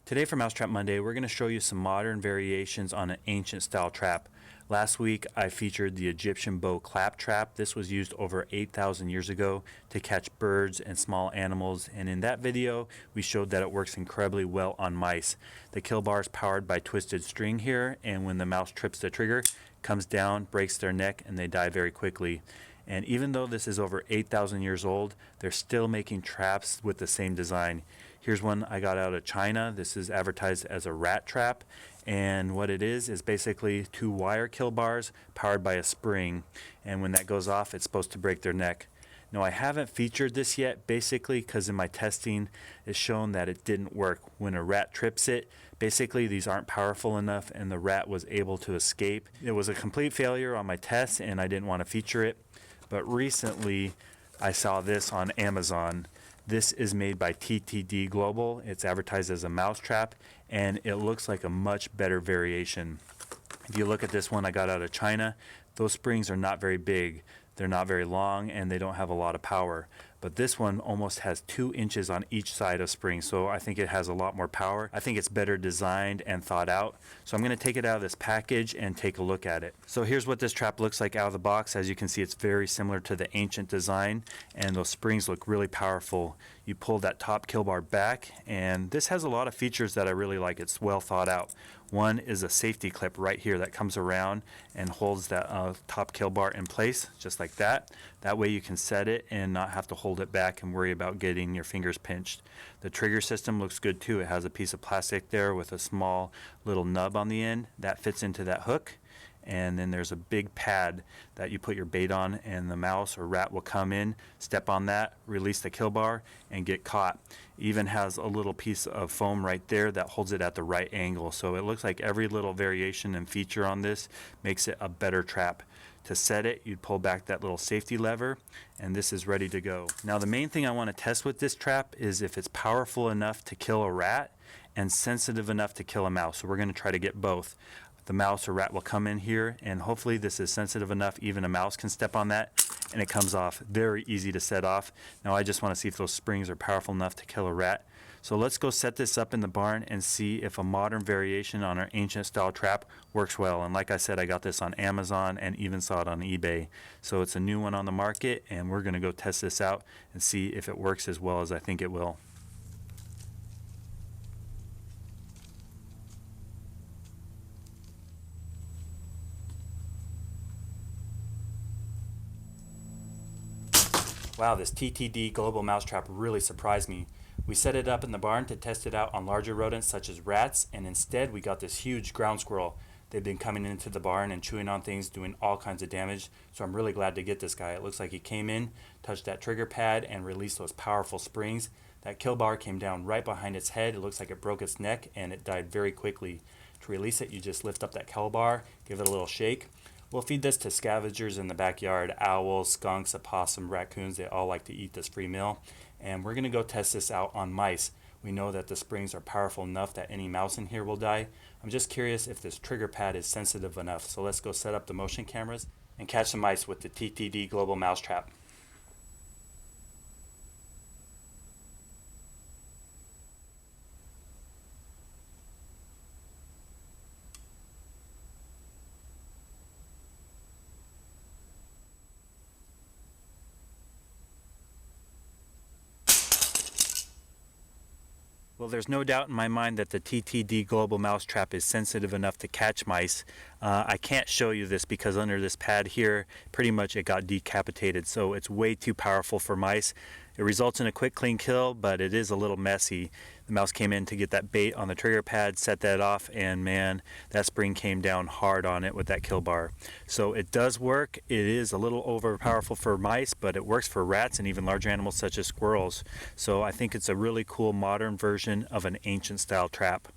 Today for Mousetrap Monday, we're going to show you some modern variations on an ancient style trap. Last week I featured the Egyptian bow clap trap. This was used over 8,000 years ago to catch birds and small animals, and in that video we showed that it works incredibly well on mice. The kill bar is powered by twisted string here, and when the mouse trips the trigger, it comes down, breaks their neck, and they die very quickly. And even though this is over 8,000 years old, they're still making traps with the same design. Here's one I got out of China. This is advertised as a rat trap, and what it is basically two wire kill bars powered by a spring, and when that goes off it's supposed to break their neck. Now I haven't featured this yet, basically because in my testing it's shown that it didn't work. When a rat trips it, basically these aren't powerful enough and the rat was able to escape. It was a complete failure on my test and I didn't want to feature it. But recently I saw this on Amazon. This is made by TTD Global. It's advertised as a mouse trap, and it looks like a much better variation. If you look at this one I got out of China, those springs are not very big. They're not very long and they don't have a lot of power. But this one almost has 2 inches on each side of spring, so I think it has a lot more power. I think it's better designed and thought out. So I'm going to take it out of this package and take a look at it. So here's what this trap looks like out of the box. As you can see, it's very similar to the ancient design, and those springs look really powerful. You pull that top kill bar back, and this has a lot of features that I really like. It's well thought out. One is a safety clip right here that comes around and holds that top kill bar in place, just like that. That way you can set it and not have to hold it back and worry about getting your fingers pinched. The trigger system looks good too. It has a piece of plastic there with a small little nub on the end that fits into that hook. And then there's a big pad that you put your bait on, and the mouse or rat will come in, step on that, release the kill bar, and get caught. It even has a little piece of foam right there that holds it at the right angle. So it looks like every little variation and feature on this makes it a better trap. To set it, you'd pull back that little safety lever, and this is ready to go. Now the main thing I want to test with this trap is if it's powerful enough to kill a rat and sensitive enough to kill a mouse. So we're going to try to get both. The mouse or rat will come in here, and hopefully this is sensitive enough even a mouse can step on that and it comes off. Very easy to set off. Now I just want to see if those springs are powerful enough to kill a rat. So let's go set this up in the barn and see if a modern variation on our ancient style trap works well. And like I said, I got this on Amazon and even saw it on eBay. So it's a new one on the market, and we're going to go test this out and see if it works as well as I think it will. Wow, this TTD Global Mousetrap really surprised me. We set it up in the barn to test it out on larger rodents such as rats, and instead we got this huge ground squirrel. They've been coming into the barn and chewing on things, doing all kinds of damage, so I'm really glad to get this guy. It looks like he came in, touched that trigger pad, and released those powerful springs. That kill bar came down right behind its head. It looks like it broke its neck, and it died very quickly. To release it, you just lift up that kill bar, give it a little shake. We'll feed this to scavengers in the backyard. Owls, skunks, opossum, raccoons, they all like to eat this free meal. And we're going to go test this out on mice. We know that the springs are powerful enough that any mouse in here will die. I'm just curious if this trigger pad is sensitive enough. So let's go set up the motion cameras and catch some mice with the TTD Global Mousetrap. Well, there's no doubt in my mind that the TTD Global Mousetrap is sensitive enough to catch mice. I can't show you this because under this pad here, pretty much it got decapitated, so it's way too powerful for mice. It results in a quick, clean kill, but it is a little messy. The mouse came in to get that bait on the trigger pad, set that off, and man, that spring came down hard on it with that kill bar. So it does work. It is a little overpowerful for mice, but it works for rats and even large animals such as squirrels. So I think it's a really cool modern version of an ancient style trap.